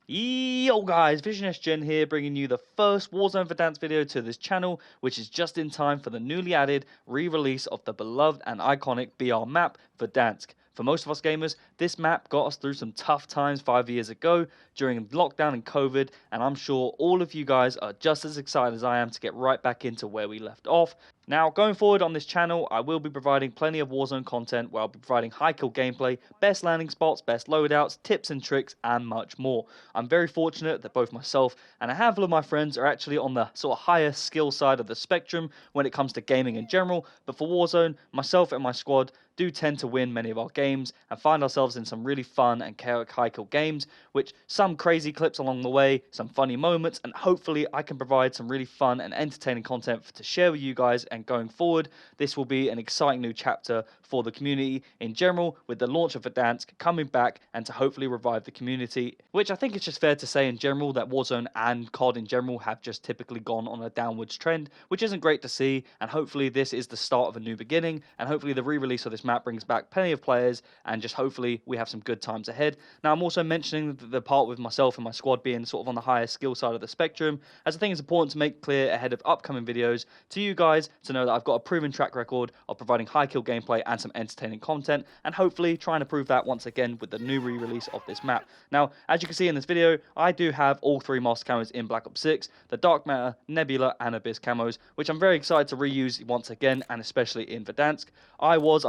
Yo guys, Vision Gen here, bringing you the first Warzone Verdansk video to this channel, which is just in time for the newly added re-release of the beloved and iconic BR map, Verdansk. For most of us gamers, this map got us through some tough times 5 years ago during lockdown and COVID, and I'm sure all of you guys are just as excited as I am to get right back into where we left off. Now, going forward on this channel, I will be providing plenty of Warzone content where I'll be providing high kill gameplay, best landing spots, best loadouts, tips and tricks, and much more. I'm very fortunate that both myself and a handful of my friends are actually on the sort of higher skill side of the spectrum when it comes to gaming in general, but for Warzone, myself and my squad do tend to win many of our games and find ourselves in some really fun and chaotic high kill games, which some crazy clips along the way, some funny moments, and hopefully I can provide some really fun and entertaining content to share with you guys. And going forward, this will be an exciting new chapter for the community in general, with the launch of Verdansk coming back and to hopefully revive the community, which I think it's just fair to say in general that Warzone and COD in general have just typically gone on a downwards trend, which isn't great to see. And hopefully this is the start of a new beginning, and hopefully the re-release of this map brings back plenty of players, and just hopefully we have some good times ahead. Now, I'm also mentioning the part with myself and my squad being sort of on the higher skill side of the spectrum, as I think it's important to make clear ahead of upcoming videos to you guys to know that I've got a proven track record of providing high kill gameplay and some entertaining content, and hopefully trying to prove that once again with the new re-release of this map. Now, as you can see in this video, I do have all three master camos in Black Ops 6, the Dark Matter, Nebula, and Abyss camos, which I'm very excited to reuse once again, and especially in Verdansk. I was,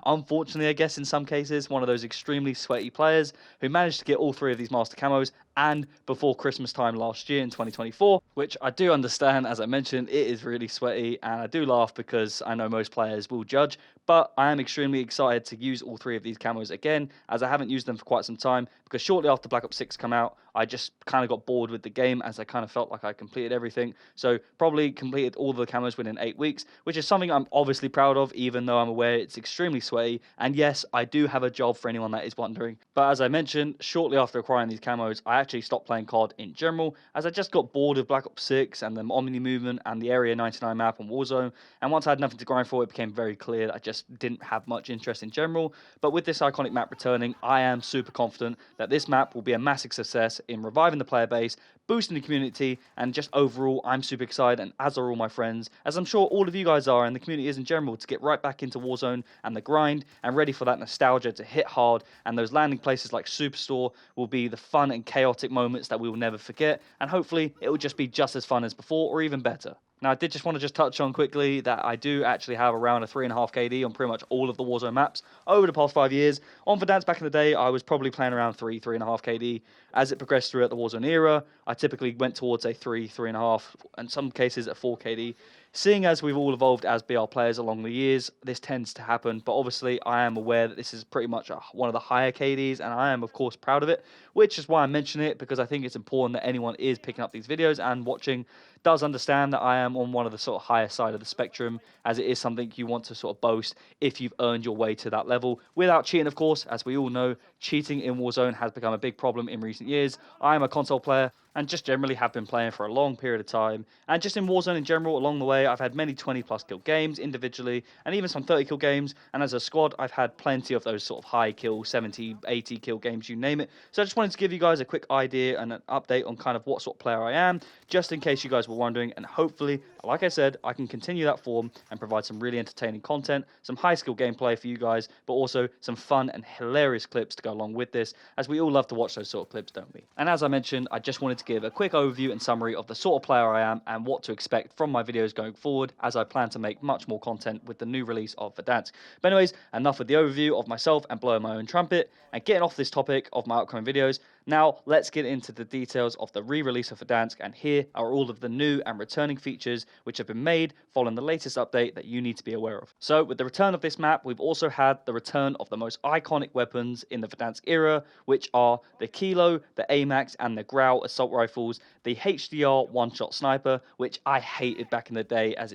unfortunately, I guess in some cases, one of those extremely sweaty players who managed to get all three of these master camos and before Christmas time last year in 2024, which I do understand. As I mentioned, it is really sweaty, and I do laugh because I know most players will judge, but I am extremely excited to use all three of these camos again, as I haven't used them for quite some time, because shortly after Black Ops 6 come out, I just kind of got bored with the game, as I kind of felt like I completed everything. So probably completed all the camos within 8 weeks, which is something I'm obviously proud of, even though I'm aware it's extremely sweaty. And yes, I do have a job for anyone that is wondering. But as I mentioned, shortly after acquiring these camos, I actually stopped playing COD in general, as I just got bored of Black Ops 6 and the Omni movement and the Area 99 map on Warzone. And once I had nothing to grind for, it became very clear that I just didn't have much interest in general. But with this iconic map returning, I am super confident that this map will be a massive success in reviving the player base, boosting the community, and just overall, I'm super excited, and as are all my friends, as I'm sure all of you guys are, and the community is in general, to get right back into Warzone and the grind, and ready for that nostalgia to hit hard. And those landing places like Superstore will be the fun and chaotic moments that we will never forget, and hopefully it will just be just as fun as before, or even better. Now, I did just want to touch on quickly that I do actually have around a 3.5 KD on pretty much all of the Warzone maps over the past 5 years. On Verdansk back in the day, I was probably playing around 3.5 KD. As it progressed throughout the Warzone era, I typically went towards a 3.5, in some cases a 4 KD. Seeing as we've all evolved as BR players along the years, this tends to happen, but obviously I am aware that this is pretty much one of the higher KDs, and I am of course proud of it, which is why I mention it, because I think it's important that anyone is picking up these videos and watching does understand that I am on one of the sort of higher side of the spectrum, as it is something you want to sort of boast if you've earned your way to that level. Without cheating, of course, as we all know, cheating in Warzone has become a big problem in recent years. I am a console player, and just generally have been playing for a long period of time. And just in Warzone in general, along the way, I've had many 20 plus kill games individually, and even some 30 kill games. And as a squad, I've had plenty of those sort of high kill, 70, 80 kill games, you name it. So I just wanted to give you guys a quick idea and an update on kind of what sort of player I am, just in case you guys were wondering. And hopefully, like I said, I can continue that form and provide some really entertaining content, some high skill gameplay for you guys, but also some fun and hilarious clips to go along with this, as we all love to watch those sort of clips, don't we? And as I mentioned, I just wanted to give a quick overview and summary of the sort of player I am and what to expect from my videos going forward, as I plan to make much more content with the new release of Verdansk. But anyways, enough with the overview of myself and blowing my own trumpet, and getting off this topic of my upcoming videos. Now, let's get into the details of the re-release of Verdansk, and here are all of the new and returning features which have been made following the latest update that you need to be aware of. So, with the return of this map, we've also had the return of the most iconic weapons in the Verdansk era, which are the Kilo, the AMAX, and the Grau assault rifles, the HDR one-shot sniper, which I hated back in the day, as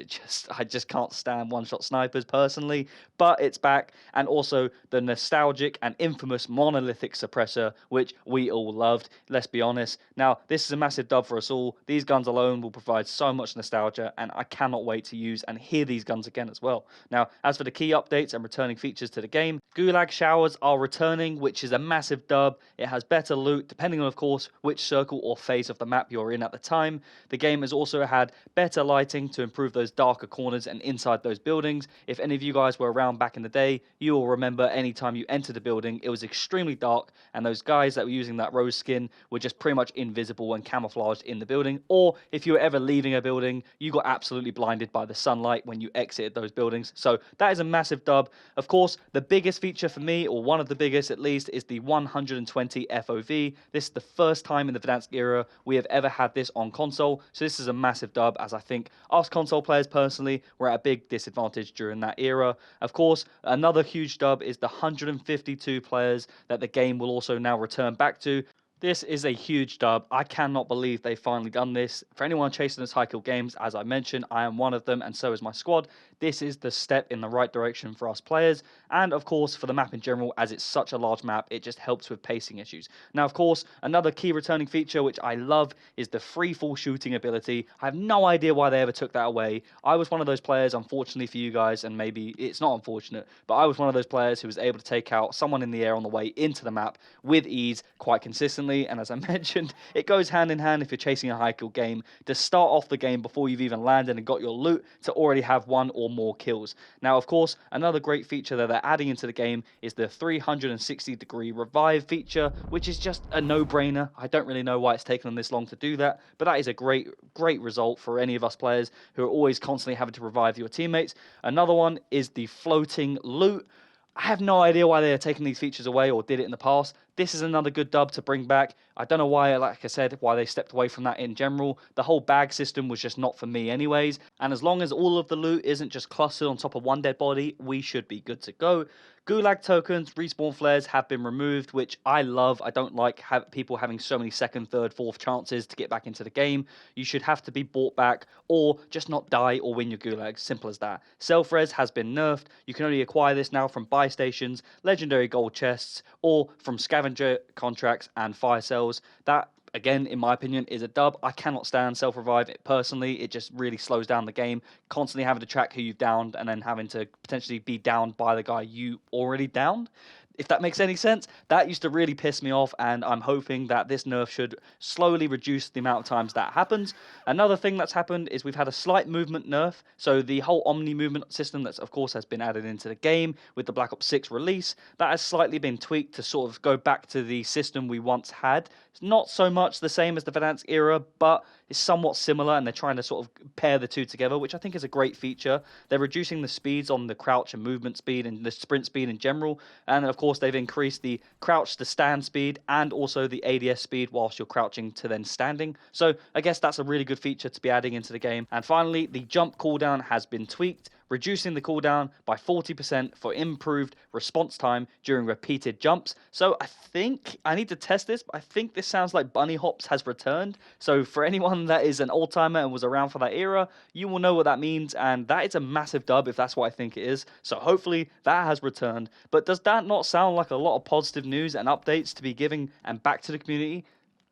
I just can't stand one-shot snipers personally, but it's back, and also the nostalgic and infamous monolithic suppressor, which we all loved, let's be honest. Now, this is a massive dub for us all. These guns alone will provide so much nostalgia, and I cannot wait to use and hear these guns again as well. Now, as for the key updates and returning features to the game, Gulag showers are returning, which is a massive dub. It has better loot, depending on, of course, which circle or phase of the map you're in at the time. The game has also had better lighting to improve those darker corners and inside those buildings. If any of you guys were around back in the day, you will remember anytime you entered a building, it was extremely dark, and those guys that were using that rose skin were just pretty much invisible and camouflaged in the building. Or if you were ever leaving a building, you got absolutely blinded by the sunlight when you exited those buildings. So that is a massive dub. Of course, the biggest feature for me, or one of the biggest at least, is the 120 FOV. This is the first time in the Verdansk era we have ever had this on console, so this is a massive dub, as I think us console players personally were at a big disadvantage during that era. Of course, another huge dub is the 152 players that the game will also now return back to. This is a huge dub. I cannot believe they've finally done this. For anyone chasing those high kill games, as I mentioned, I am one of them, and so is my squad. This is the step in the right direction for us players, and of course for the map in general, as it's such a large map, it just helps with pacing issues. Now, of course, another key returning feature which I love is the free fall shooting ability. I have no idea why they ever took that away. I was one of those players, unfortunately for you guys, and maybe it's not unfortunate, but I was one of those players who was able to take out someone in the air on the way into the map with ease quite consistently. And as I mentioned, it goes hand in hand if you're chasing a high kill game to start off the game before you've even landed and got your loot to already have one or more kills. Now, of course, another great feature that they're adding into the game is the 360-degree revive feature, which is just a no-brainer. I don't really know why it's taken them this long to do that, but that is a great result for any of us players who are always constantly having to revive your teammates. Another one is the floating loot. I have no idea why they are taking these features away or did it in the past. This is another good dub to bring back. I don't know why, like I said, why they stepped away from that in general. The whole bag system was just not for me anyways. And as long as all of the loot isn't just clustered on top of one dead body, we should be good to go. Gulag tokens, respawn flares have been removed, which I love. I don't like people having so many second, third, fourth chances to get back into the game. You should have to be brought back or just not die or win your gulags. Simple as that. Self-res has been nerfed. You can only acquire this now from buy stations, legendary gold chests, or from scavenger contracts and fire cells. That, again, in my opinion, is a dub. I cannot stand self-revive it personally. It just really slows down the game. Constantly having to track who you've downed and then having to potentially be downed by the guy you already downed. If that makes any sense, that used to really piss me off, and I'm hoping that this nerf should slowly reduce the amount of times that happens. Another thing that's happened is we've had a slight movement nerf, so the whole Omni movement system that, of course, has been added into the game with the Black Ops 6 release, that has slightly been tweaked to sort of go back to the system we once had. It's not so much the same as the Verdansk era, but it's somewhat similar, and they're trying to sort of pair the two together, which I think is a great feature. They're reducing the speeds on the crouch and movement speed and the sprint speed in general, and of course they've increased the crouch to stand speed and also the ADS speed whilst you're crouching to then standing. So I guess that's a really good feature to be adding into the game. And finally, the jump cooldown has been tweaked, reducing the cooldown by 40% for improved response time during repeated jumps. So I think I need to test this, but I think this sounds like bunny hops has returned. So for anyone that is an old timer and was around for that era, you will know what that means, and that is a massive dub if that's what I think it is. So hopefully that has returned. But does that not sound like a lot of positive news and updates to be giving and back to the community?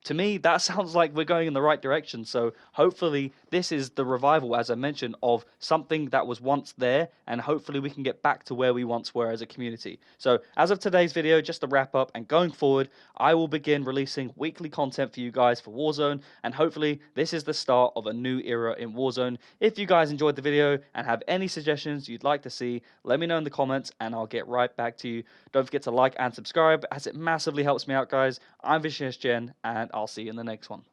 To me, that sounds like we're going in the right direction. So hopefully this is the revival, as I mentioned, of something that was once there, and hopefully we can get back to where we once were as a community. So as of today's video, just to wrap up, and going forward, I will begin releasing weekly content for you guys for Warzone, and hopefully this is the start of a new era in Warzone. If you guys enjoyed the video and have any suggestions you'd like to see, let me know in the comments and I'll get right back to you. Don't forget to like and subscribe, as it massively helps me out, guys. I'm Verdansk, and I'll see you in the next one.